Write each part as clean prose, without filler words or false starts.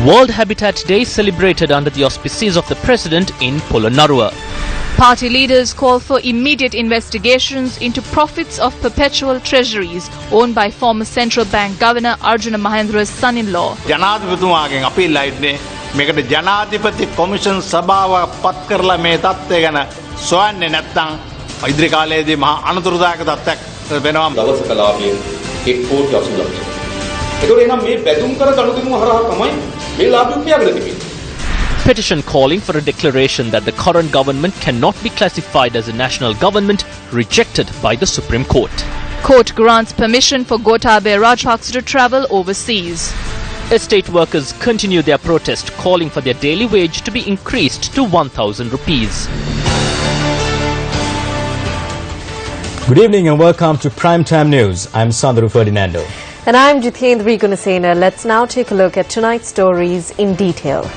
World Habitat Day celebrated under the auspices of the President in Polonnaruwa. Party leaders call for immediate investigations into profits of perpetual treasuries owned by former central bank governor Arjuna Mahendra's son-in-law. ජනාධිපතිතුමාගෙන් අපි ඉල්ලන්නේ මේකට ජනාධිපති commission සභාව පත් කරලා මේ තත්ත්වය ගැන සොයන්නේ නැත්නම් ඉදිරි කාලයේදී මහා අනතුරුදායක තත්ත්වයක් වෙනවා. දවසක ලාභයෙන් 1 කෝටි 80 ලක්ෂ. ඒකෝ එනම් මේ බැදුම් කර ගනුදෙනු හරහා තමයි මේ ලාභය උපයාගෙන තිබෙන්නේ. Petition calling for a declaration that the current government cannot be classified as a national government rejected by the Supreme Court. Court grants permission for Gotabaya Rajapaksa to travel overseas. Estate workers continue their protest, calling for their daily wage to be increased to 1,000 rupees. Good evening and welcome to Primetime News. I'm Sandru Ferdinando. And I'm Jithendri Gunasena. Let's now take a look at tonight's stories in detail.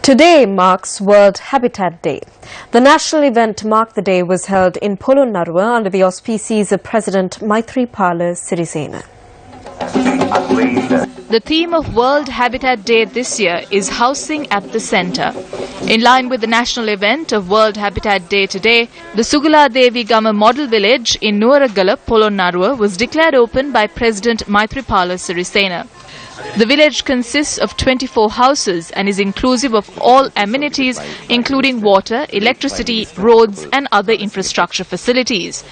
Today marks World Habitat Day. The national event Mark the Day was held in Polonnaruwa under the auspices of President Maithripala Sirisena. The theme of World Habitat Day this year is Housing at the Centre. In line with the national event of World Habitat Day today, the Sugala Devi Gama Model Village in Nuwaragala, Polonnaruwa was declared open by President Maithripala Sirisena. The village consists of 24 houses and is inclusive of all amenities including water, electricity, roads and other infrastructure facilities.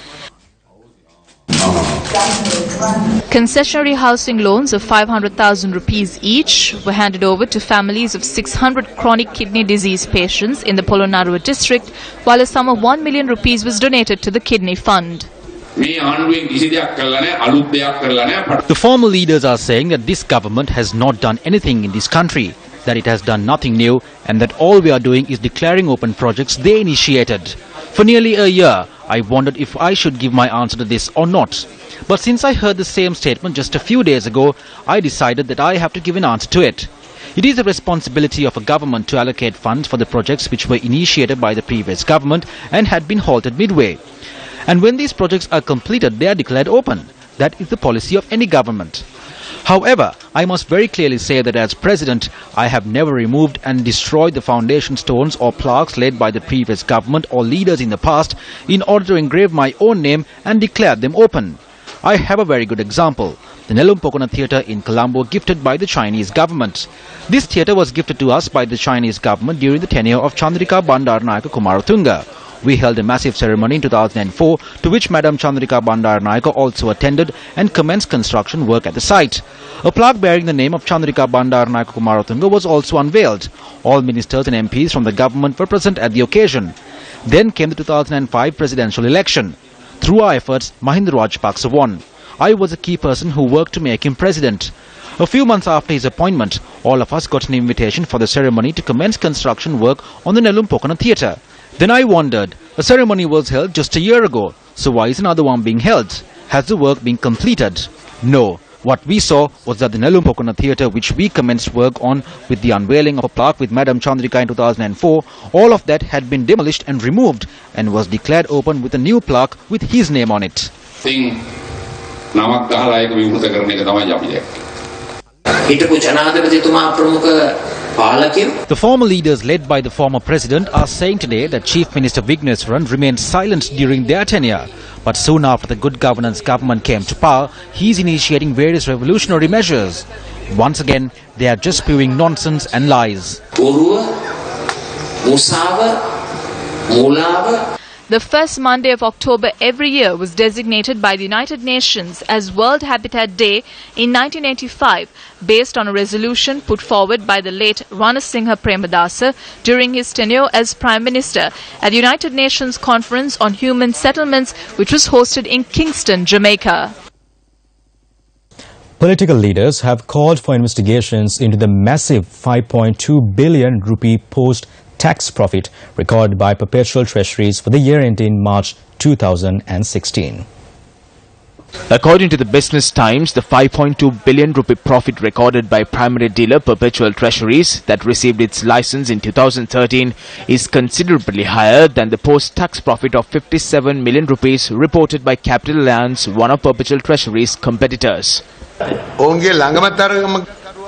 Concessionary housing loans of 500,000 rupees each were handed over to families of 600 chronic kidney disease patients in the Polonnaruwa district, while a sum of 1 million rupees was donated to the kidney fund. The former leaders are saying that this government has not done anything in this country, that it has done nothing new, and that all we are doing is declaring open projects they initiated. For nearly a year, I wondered if I should give my answer to this or not. But since I heard the same statement just a few days ago, I decided that I have to give an answer to it. It is the responsibility of a government to allocate funds for the projects which were initiated by the previous government and had been halted midway. And when these projects are completed, they are declared open. That is the policy of any government. However, I must very clearly say that as President, I have never removed and destroyed the foundation stones or plaques laid by the previous government or leaders in the past in order to engrave my own name and declare them open. I have a very good example. The Nelumpokona Theatre in Colombo, gifted by the Chinese government. This theatre was gifted to us by the Chinese government during the tenure of Chandrika Bandaranaike Kumaratunga. We held a massive ceremony in 2004 to which Madam Chandrika Bandaranaike also attended and commenced construction work at the site. A plaque bearing the name of Chandrika Bandaranaike Kumaratunga was also unveiled. All ministers and MPs from the government were present at the occasion. Then came the 2005 presidential election. Through our efforts, Mahinda Rajapaksa won. I was a key person who worked to make him president. A few months after his appointment, all of us got an invitation for the ceremony to commence construction work on the Nelumpokona Theatre. Then I wondered, a ceremony was held just a year ago, so why is another one being held? Has the work been completed? No. What we saw was that the Nelumpokona Theatre, which we commenced work on with the unveiling of a plaque with Madam Chandrika in 2004, all of that had been demolished and removed and was declared open with a new plaque with his name on it. The former leaders led by the former president are saying today that Chief Minister Vigneswaran remained silent during their tenure. But soon after the Good Governance government came to power, he is initiating various revolutionary measures. Once again, they are just spewing nonsense and lies. The first Monday of October every year was designated by the United Nations as World Habitat Day in 1985 based on a resolution put forward by the late Ranasinghe Premadasa during his tenure as Prime Minister at the United Nations Conference on Human Settlements, which was hosted in Kingston, Jamaica. Political leaders have called for investigations into the massive 5.2 billion rupee post-tax profit recorded by Perpetual Treasuries for the year ending March 2016. According to the Business Times, the 5.2 billion rupee profit recorded by primary dealer Perpetual Treasuries that received its license in 2013 is considerably higher than the post-tax profit of 57 million rupees reported by Capital Alliance, one of Perpetual Treasuries' competitors.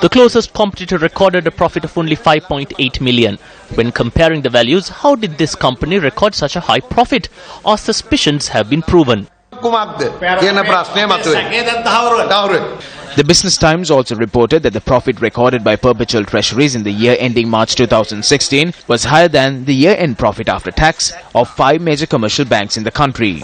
The closest competitor recorded a profit of only 5.8 million. When comparing the values, how did this company record such a high profit? Our suspicions have been proven. The Business Times also reported that the profit recorded by Perpetual Treasuries in the year ending March 2016 was higher than the year-end profit after tax of 5 major commercial banks in the country.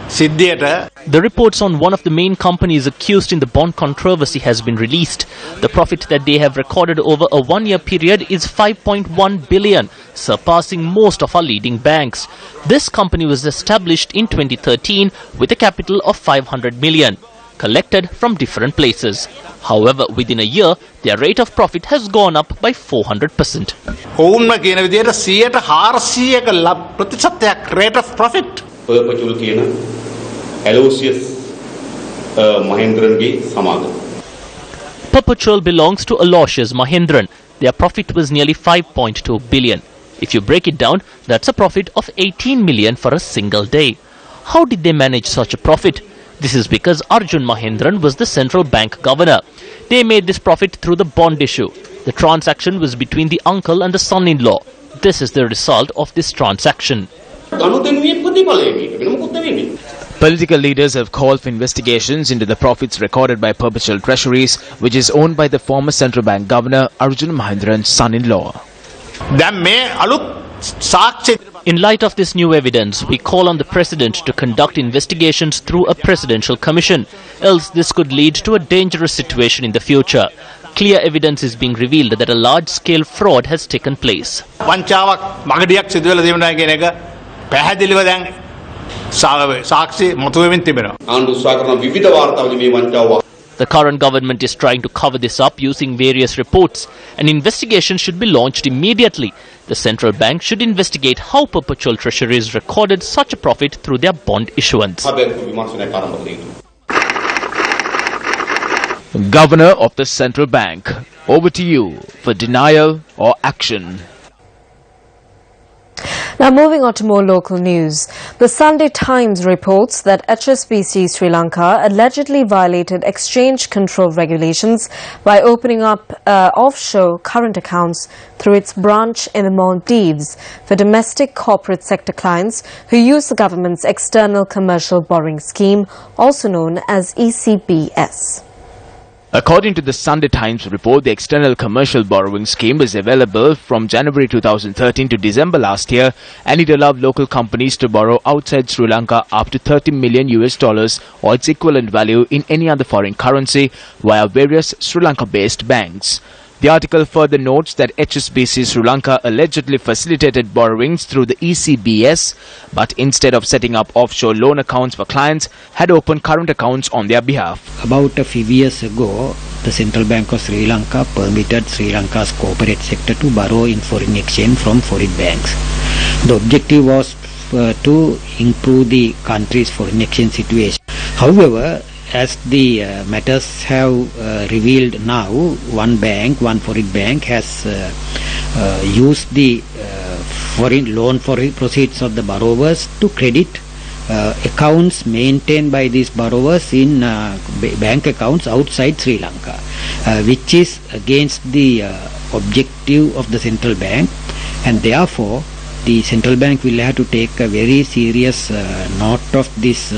The reports on one of the main companies accused in the bond controversy has been released. The profit that they have recorded over a one-year period is 5.1 billion, surpassing most of our leading banks. This company was established in 2013 with a capital of 500 million, collected from different places. However, within a year, their rate of profit has gone up by 400%. rate of profit. Perpetual කියන Aloysius Mahendranගේ සමාගම. Perpetual belongs to Aloysius Mahendran. Their profit was nearly 5.2 billion. If you break it down, that's a profit of 18 million for a single day. How did they manage such a profit? This is because Arjun Mahendran was the central bank governor. They made this profit through the bond issue. The transaction was between the uncle and the son-in-law. This is the result of this transaction. Political leaders have called for investigations into the profits recorded by Perpetual Treasuries, which is owned by the former central bank governor Arjun Mahendran's son-in-law. In light of this new evidence, we call on the President to conduct investigations through a presidential commission, else this could lead to a dangerous situation in the future. Clear evidence is being revealed that a large-scale fraud has taken place. The current government is trying to cover this up using various reports. An investigation should be launched immediately. The central bank should investigate how Perpetual Treasuries recorded such a profit through their bond issuance. Governor of the central bank, over to you for denial or action. Now moving on to more local news. The Sunday Times reports that HSBC Sri Lanka allegedly violated exchange control regulations by opening up offshore current accounts through its branch in the Maldives for domestic corporate sector clients who use the government's external commercial borrowing scheme, also known as ECBS. According to the Sunday Times report, the external commercial borrowing scheme is available from January 2013 to December last year, and it allowed local companies to borrow outside Sri Lanka up to $30 million or its equivalent value in any other foreign currency via various Sri Lanka-based banks. The article further notes that HSBC Sri Lanka allegedly facilitated borrowings through the ECBS, but instead of setting up offshore loan accounts for clients, had opened current accounts on their behalf. About a few years ago, the Central Bank of Sri Lanka permitted Sri Lanka's corporate sector to borrow in foreign exchange from foreign banks. The objective was to improve the country's foreign exchange situation. However, as the matters have revealed now, one foreign bank has used the foreign loan proceeds of the borrowers to credit accounts maintained by these borrowers in bank accounts outside Sri Lanka, which is against the objective of the central bank, and therefore the central bank will have to take a very serious note of this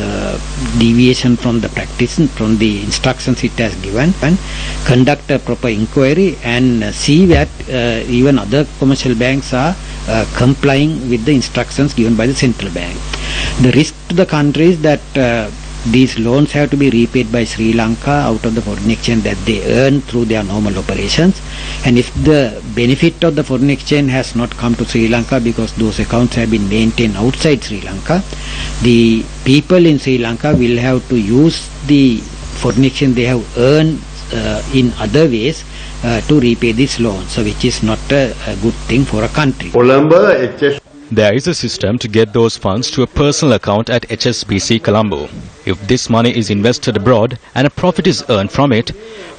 deviation from the practice, from the instructions it has given, and conduct a proper inquiry and see that even other commercial banks are complying with the instructions given by the central bank. The risk to the country is that these loans have to be repaid by Sri Lanka out of the foreign exchange that they earn through their normal operations, and if the benefit of the foreign exchange has not come to Sri Lanka because those accounts have been maintained outside Sri Lanka, the people in Sri Lanka will have to use the foreign exchange they have earned in other ways to repay this loan, so which is not a good thing for a country. There is a system to get those funds to a personal account at HSBC Colombo. If this money is invested abroad and a profit is earned from it,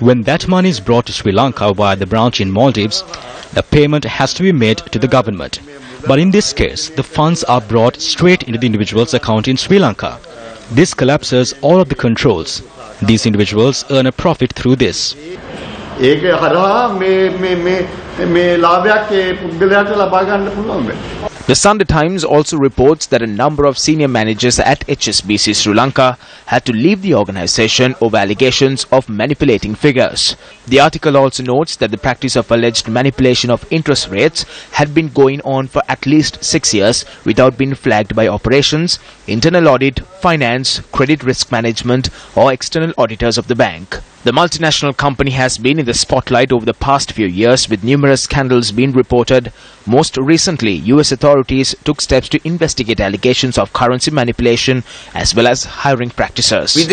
when that money is brought to Sri Lanka via the branch in Maldives, the payment has to be made to the government. But in this case, the funds are brought straight into the individual's account in Sri Lanka. This collapses all of the controls. These individuals earn a profit through this. The Sunday Times also reports that a number of senior managers at HSBC Sri Lanka had to leave the organization over allegations of manipulating figures. The article also notes that the practice of alleged manipulation of interest rates had been going on for at least 6 years without being flagged by operations, internal audit, finance, credit risk management or external auditors of the bank. The multinational company has been in the spotlight over the past few years with numerous scandals being reported. Most recently, US authorities took steps to investigate allegations of currency manipulation as well as hiring practices. The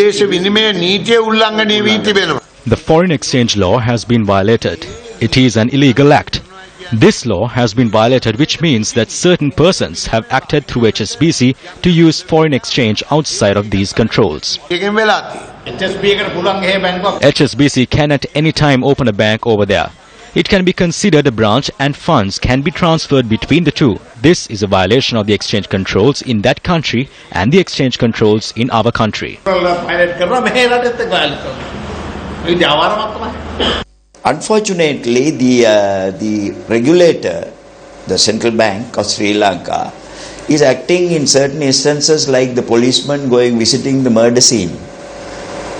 foreign exchange law has been violated. It is an illegal act. This law has been violated, which means that certain persons have acted through HSBC to use foreign exchange outside of these controls. HSBC can at any time open a bank over there. It can be considered a branch and funds can be transferred between the two. This is a violation of the exchange controls in that country and the exchange controls in our country. Unfortunately, the regulator, the Central Bank of Sri Lanka, is acting in certain instances like the policeman visiting the murder scene.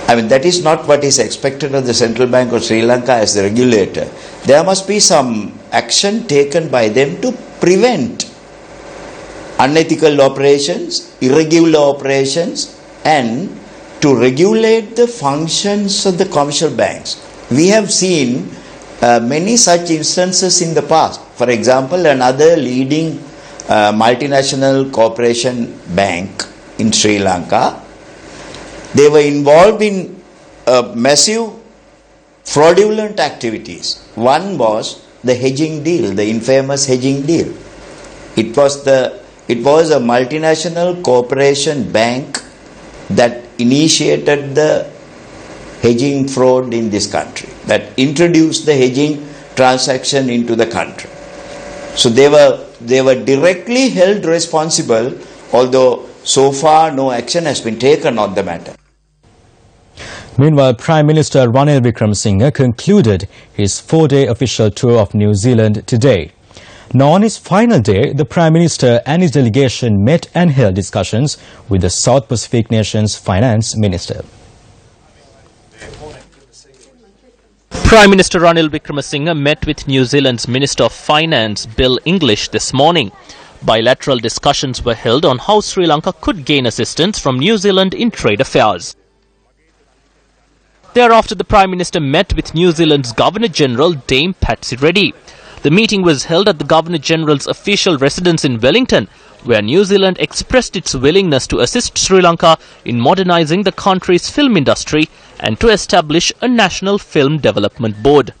I mean, that is not what is expected of the Central Bank of Sri Lanka as the regulator. There must be some action taken by them to prevent unethical operations, irregular operations, and to regulate the functions of the commercial banks. We have seen many such instances in the past. For example, another leading multinational corporation bank in Sri Lanka, they were involved in massive fraudulent activities. One was the hedging deal, the infamous hedging deal. It was a multinational corporation bank that initiated the hedging fraud in this country, that introduced the hedging transaction into the country. So they were directly held responsible, although so far no action has been taken on the matter. Meanwhile, Prime Minister Ranil Wickremesinghe concluded his 4-day official tour of New Zealand today. Now on his final day, the Prime Minister and his delegation met and held discussions with the South Pacific nation's Finance Minister. Prime Minister Ranil Wickremesinghe met with New Zealand's Minister of Finance, Bill English, this morning. Bilateral discussions were held on how Sri Lanka could gain assistance from New Zealand in trade affairs. Thereafter, the Prime Minister met with New Zealand's Governor-General, Dame Patsy Reddy. The meeting was held at the Governor-General's official residence in Wellington, where New Zealand expressed its willingness to assist Sri Lanka in modernising the country's film industry and to establish a national film development board.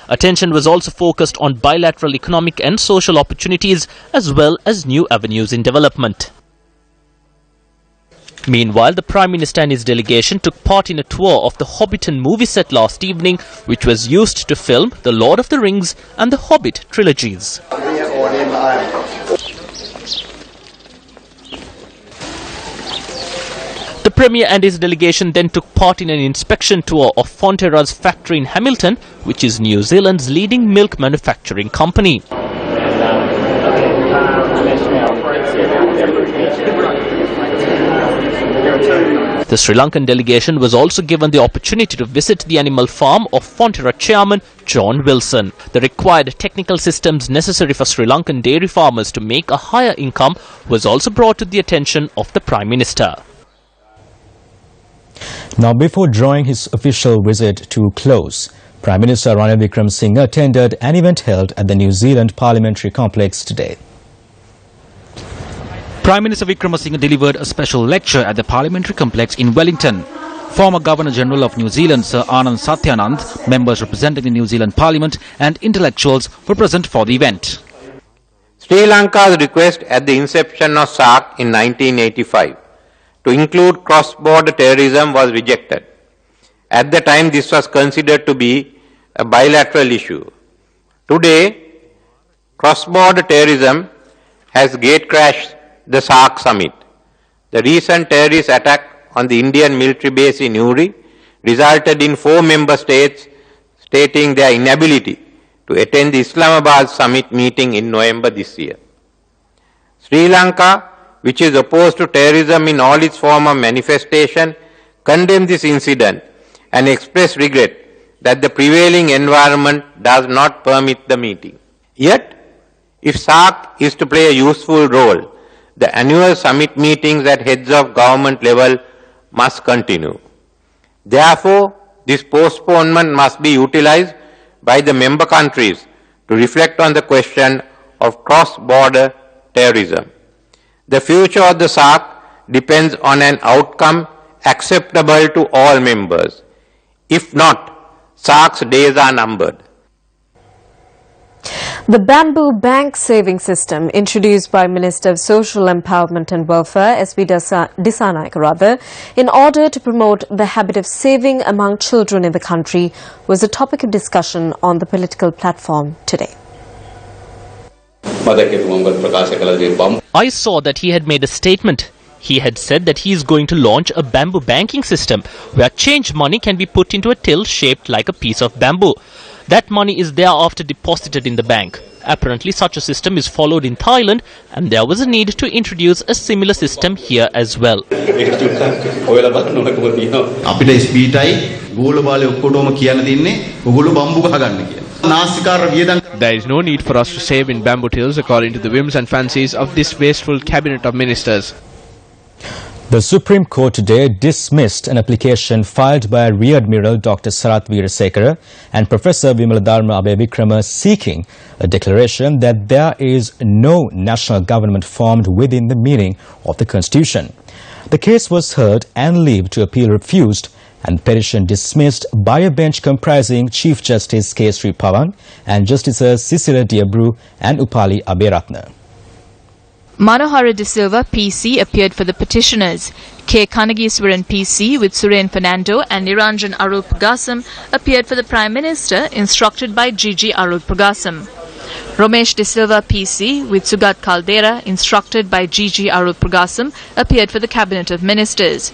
Attention was also focused on bilateral economic and social opportunities as well as new avenues in development. Meanwhile, the Prime Minister and his delegation took part in a tour of the Hobbiton movie set last evening, which was used to film The Lord of the Rings and the Hobbit trilogies. The Premier and his delegation then took part in an inspection tour of Fonterra's factory in Hamilton, which is New Zealand's leading milk manufacturing company. The Sri Lankan delegation was also given the opportunity to visit the animal farm of Fonterra chairman John Wilson. The required technical systems necessary for Sri Lankan dairy farmers to make a higher income was also brought to the attention of the Prime Minister. Now, before drawing his official visit to close, Prime Minister Ranil Wickremesinghe attended an event held at the New Zealand Parliamentary Complex today. Prime Minister Wickremesinghe delivered a special lecture at the Parliamentary Complex in Wellington. Former Governor-General of New Zealand Sir Anand Satyanand, members representing the New Zealand Parliament and intellectuals were present for the event. Sri Lanka's request at the inception of SAARC in 1985 to include cross-border terrorism was rejected. At the time, this was considered to be a bilateral issue. Today, cross-border terrorism has gate-crashed the SAARC summit. The recent terrorist attack on the Indian military base in Uri resulted in 4 member states stating their inability to attend the Islamabad summit meeting in November this year. Sri Lanka, which is opposed to terrorism in all its form of manifestation, condemned this incident and expressed regret that the prevailing environment does not permit the meeting. Yet, if SAARC is to play a useful role, the annual summit meetings at heads of government level must continue. Therefore, this postponement must be utilized by the member countries to reflect on the question of cross-border terrorism. The future of the SAARC depends on an outcome acceptable to all members. If not, SAARC's days are numbered. The Bamboo Bank Saving System, introduced by Minister of Social Empowerment and Welfare, S.B. Disanayakarada, in order to promote the habit of saving among children in the country, was a topic of discussion on the political platform today. I saw that he had made a statement. He had said that he is going to launch a bamboo banking system where change money can be put into a till shaped like a piece of bamboo. That money is thereafter deposited in the bank. Apparently such a system is followed in Thailand, and there was a need to introduce a similar system here as well. There is no need for us to save in bamboo tills according to the whims and fancies of this wasteful cabinet of ministers. The Supreme Court today dismissed an application filed by Rear Admiral Dr. Sarath Veerasekara and Professor Vimaladharma Abevikrama seeking a declaration that there is no national government formed within the meaning of the Constitution. The case was heard and leave to appeal refused and petition dismissed by a bench comprising Chief Justice K. Sri Pavan and Justices Cecilia Diabru and Upali Aberatna. Manohara De Silva, PC, appeared for the petitioners. K. Kanagiswaran, PC, with Suren Fernando and Niranjan Arul Pragasam, appeared for the Prime Minister, instructed by G.G. Arul Pragasam. Romesh De Silva, PC, with Sugat Caldera, instructed by G.G. Arul Pragasam, appeared for the Cabinet of Ministers.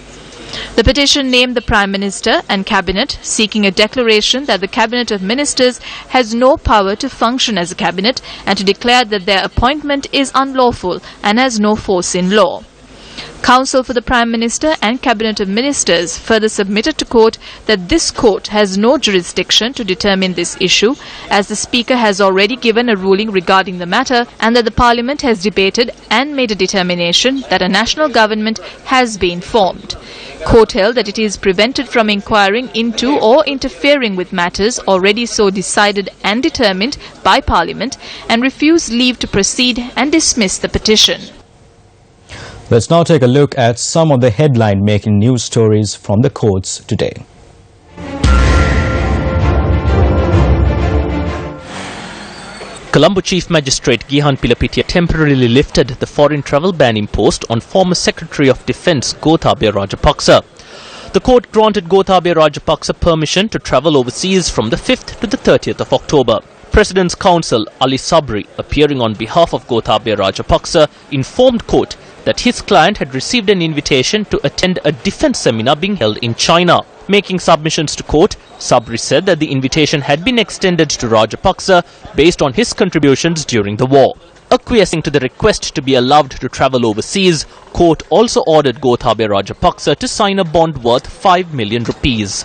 The petition named the Prime Minister and Cabinet, seeking a declaration that the Cabinet of Ministers has no power to function as a cabinet and to declare that their appointment is unlawful and has no force in law. Counsel for the Prime Minister and Cabinet of Ministers further submitted to court that this court has no jurisdiction to determine this issue, as the Speaker has already given a ruling regarding the matter, and that the Parliament has debated and made a determination that a national government has been formed. Court held that it is prevented from inquiring into or interfering with matters already so decided and determined by Parliament, and refused leave to proceed and dismiss the petition. Let's now take a look at some of the headline-making news stories from the courts today. Colombo Chief Magistrate Gihan Pilapitiya temporarily lifted the foreign travel ban imposed on former Secretary of Defence Gotabaya Rajapaksa. The court granted Gotabaya Rajapaksa permission to travel overseas from the 5th to the 30th of October. President's counsel Ali Sabri, appearing on behalf of Gotabaya Rajapaksa, informed court that his client had received an invitation to attend a defence seminar being held in China. Making submissions to court, Sabri said that the invitation had been extended to Rajapaksa based on his contributions during the war. Acquiescing to the request to be allowed to travel overseas, court also ordered Gotabaya Rajapaksa to sign a bond worth 5 million rupees.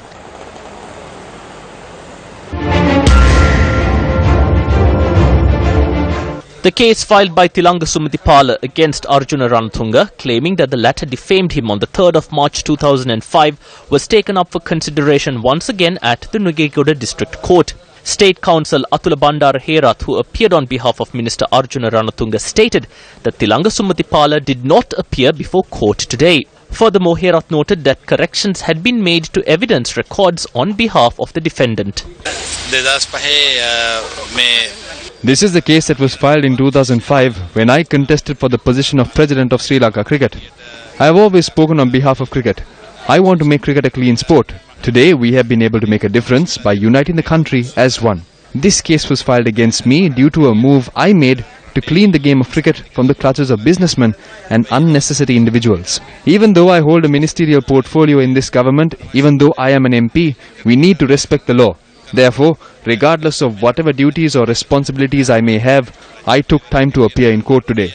The case filed by Tilanga Sumathipala against Arjuna Ranatunga, claiming that the latter defamed him on the 3rd of March 2005, was taken up for consideration once again at the Nugegoda District Court. State Counsel Atula Bandara Herath, who appeared on behalf of Minister Arjuna Ranatunga, stated that Tilanga Sumathipala did not appear before court today. Furthermore, Herath noted that corrections had been made to evidence records on behalf of the defendant. This is the case that was filed in 2005 when I contested for the position of President of Sri Lanka Cricket. I have always spoken on behalf of cricket. I want to make cricket a clean sport. Today we have been able to make a difference by uniting the country as one. This case was filed against me due to a move I made to clean the game of cricket from the clutches of businessmen and unnecessary individuals. Even though I hold a ministerial portfolio in this government, even though I am an MP, we need to respect the law. Therefore, regardless of whatever duties or responsibilities I may have, I took time to appear in court today.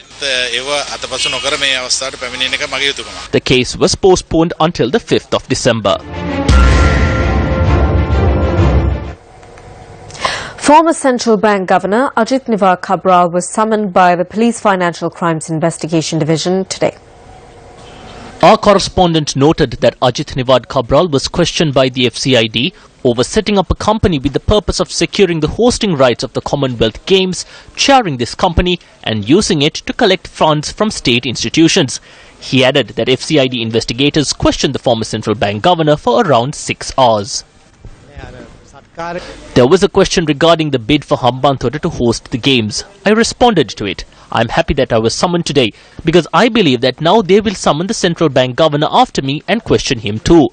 The case was postponed until the 5th of December. Former Central Bank Governor Ajit Niwar Cabral was summoned by the Police Financial Crimes Investigation Division today. Our correspondent noted that Ajit Niwar Cabral was questioned by the FCID over setting up a company with the purpose of securing the hosting rights of the Commonwealth Games, chairing this company and using it to collect funds from state institutions. He added that FCID investigators questioned the former central bank governor for around 6 hours. There was a question regarding the bid for Hambantota to host the games. I responded to it. I'm happy that I was summoned today because I believe that now they will summon the central bank governor after me and question him too.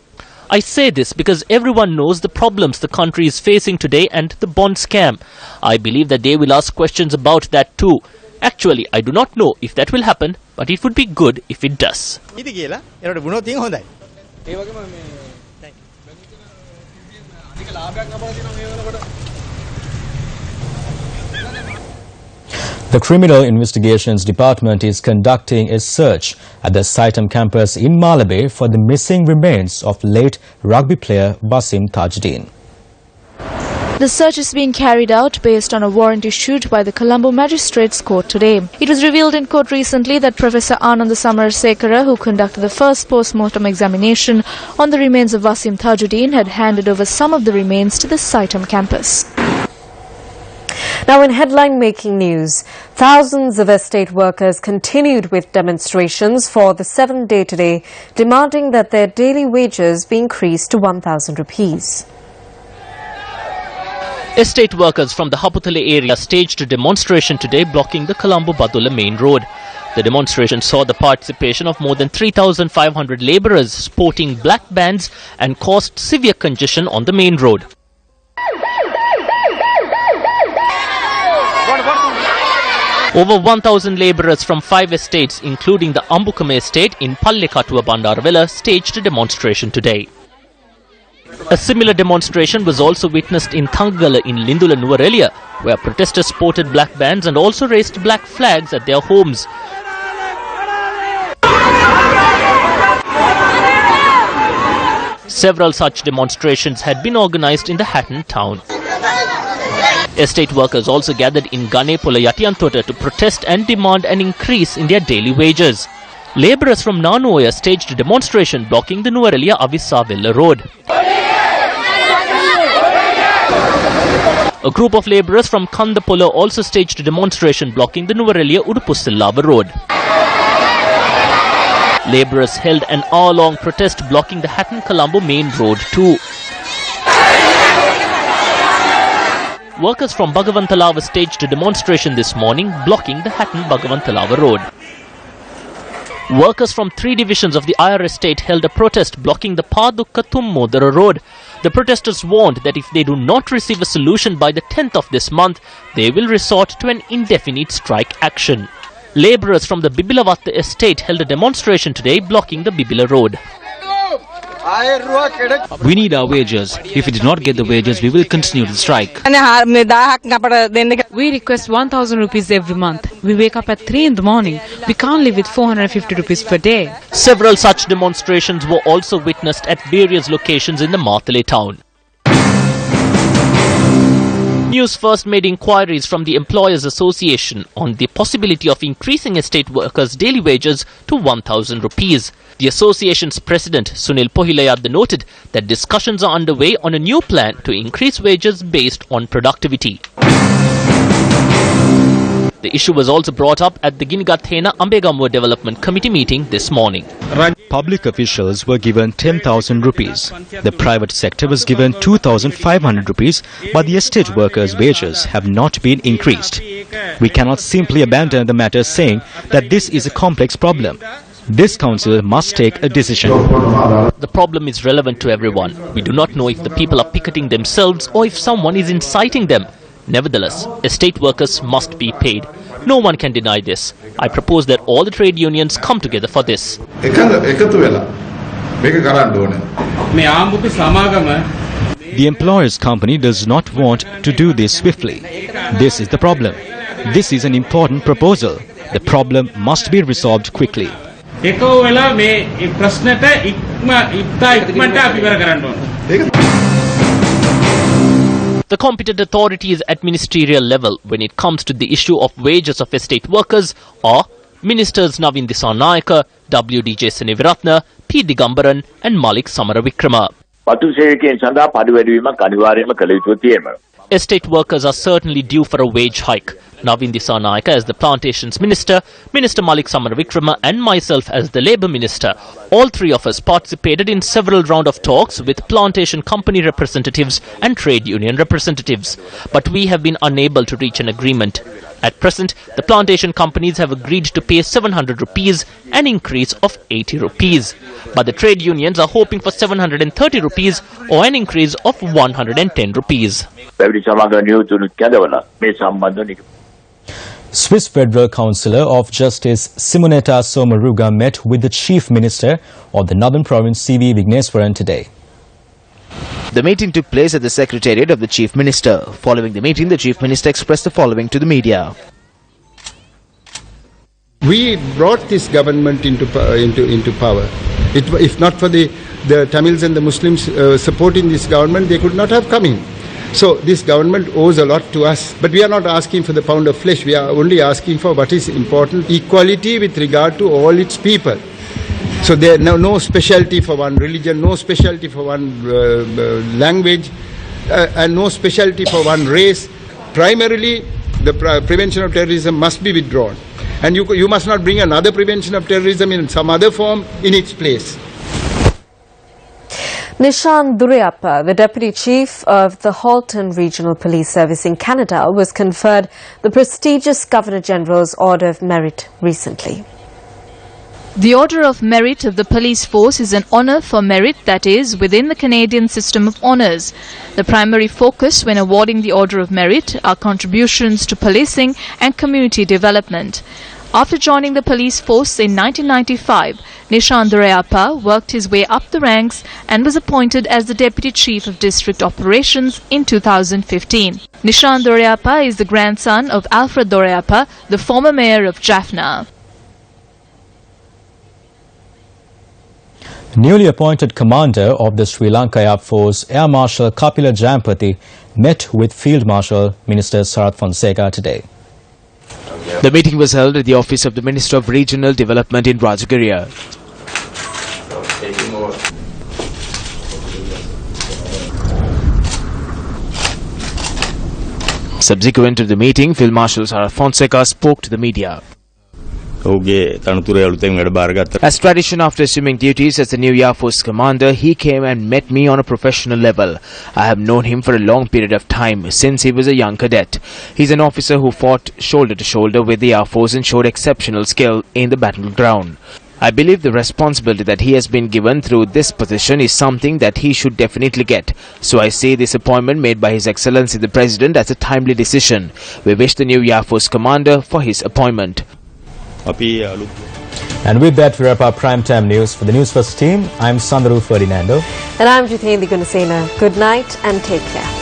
I say this because everyone knows the problems the country is facing today and the bond scam. I believe that they will ask questions about that too. Actually, I do not know if that will happen, but it would be good if it does. The Criminal Investigations Department is conducting a search at the Saitam campus in Malabe for the missing remains of late rugby player Basim Tajuddin. The search is being carried out based on a warrant issued by the Colombo Magistrates Court today. It was revealed in court recently that Professor Anand Samarsekara, who conducted the first post-mortem examination on the remains of Basim Tajuddin, had handed over some of the remains to the Saitam campus. Now in headline-making news, thousands of estate workers continued with demonstrations for the 7th day today, demanding that their daily wages be increased to 1,000 rupees. Estate workers from the Haputale area staged a demonstration today blocking the Colombo-Badula main road. The demonstration saw the participation of more than 3,500 labourers sporting black bands and caused severe congestion on the main road. Over 1,000 labourers from 5 estates, including the Ambukame estate in Pallekatua Bandaravela, staged a demonstration today. A similar demonstration was also witnessed in Thangala in Lindula Nuvarelia, where protesters sported black bands and also raised black flags at their homes. Several such demonstrations had been organised in the Hatton town. Estate workers also gathered in Ganepola Yatiantota to protest and demand an increase in their daily wages. Labourers from Nanuoya staged a demonstration blocking the Nuvarelia Avissavella road. A group of labourers from Kandapola also staged a demonstration blocking the Nuvarelia Udupusillava road. Labourers held an hour-long protest blocking the Hatton Colombo main road too. Workers from Bhagavantalava staged a demonstration this morning blocking the Hatton Bhagavantalava road. Workers from 3 divisions of the IR estate held a protest blocking the Padukka Thummodara road. The protesters warned that if they do not receive a solution by the 10th of this month, they will resort to an indefinite strike action. Labourers from the Bibilavatta estate held a demonstration today blocking the Bibila road. We need our wages. If we do not get the wages, we will continue the strike. We request 1,000 rupees every month. We wake up at 3 in the morning. We can't live with 450 rupees per day. Several such demonstrations were also witnessed at various locations in the Martale town. Newsfirst made inquiries from the Employers Association on the possibility of increasing estate workers' daily wages to 1,000 rupees. The association's president, Sunil Pohilayadda, noted that discussions are underway on a new plan to increase wages based on productivity. The issue was also brought up at the Ginigathena Ambegamwa Development Committee meeting this morning. Public officials were given 10,000 rupees. The private sector was given 2,500 rupees, but the estate workers' wages have not been increased. We cannot simply abandon the matter saying that this is a complex problem. This council must take a decision. The problem is relevant to everyone. We do not know if the people are picketing themselves or if someone is inciting them. Nevertheless, estate workers must be paid. No one can deny this. I propose that all the trade unions come together for this. The employer's company does not want to do this swiftly. This is the problem. This is an important proposal. The problem must be resolved quickly. The competent authorities at ministerial level when it comes to the issue of wages of estate workers are Ministers Navin Dissanayake, W.D.J. Seneviratne, P. Digambaran and Malik Samaravikrama. Estate workers are certainly due for a wage hike. Navin Dissanayake as the plantations minister, Minister Malik Samaravikrama and myself as the labour minister. All three of us participated in several rounds of talks with plantation company representatives and trade union representatives. But we have been unable to reach an agreement. At present, the plantation companies have agreed to pay 700 rupees, an increase of 80 rupees. But the trade unions are hoping for 730 rupees or an increase of 110 rupees. Swiss Federal Councillor of Justice Simonetta Sommaruga met with the Chief Minister of the Northern Province C.V. Vigneswaran today. The meeting took place at the Secretariat of the Chief Minister. Following the meeting, the Chief Minister expressed the following to the media. We brought this government into power. If not for the Tamils and the Muslims supporting this government, they could not have come in. So this government owes a lot to us. But we are not asking for the pound of flesh. We are only asking for what is important, equality with regard to all its people. So there is no specialty for one religion, no specialty for one language, and no specialty for one race. Primarily, the prevention of terrorism must be withdrawn. And you must not bring another prevention of terrorism in some other form in its place. Nishan Durayappa, the Deputy Chief of the Halton Regional Police Service in Canada, was conferred the prestigious Governor-General's Order of Merit recently. The Order of Merit of the Police Force is an honour for merit that is within the Canadian system of honours. The primary focus when awarding the Order of Merit are contributions to policing and community development. After joining the police force in 1995, Nishan Durayappa worked his way up the ranks and was appointed as the Deputy Chief of District Operations in 2015. Nishan Durayappa is the grandson of Alfred Durayappa, the former mayor of Jaffna. Newly appointed commander of the Sri Lanka Air Force, Air Marshal Kapila Jayampathy, met with Field Marshal Minister Sarath Fonseca today. The meeting was held at the office of the Minister of Regional Development in Rajagiriya. Subsequent to the meeting, Field Marshal Sarath Fonseca spoke to the media. As tradition, after assuming duties as the new Air Force commander, he came and met me on a professional level. I have known him for a long period of time, since he was a young cadet. He's an officer who fought shoulder to shoulder with the Air Force and showed exceptional skill in the battleground. I believe the responsibility that he has been given through this position is something that he should definitely get. So I see this appointment made by His Excellency the President as a timely decision. We wish the new Air Force commander for his appointment. And with that, we wrap up primetime news. For the Newsfirst team, I'm Sandaru Ferdinando. And I'm Jitendra Gunasena. Good night and take care.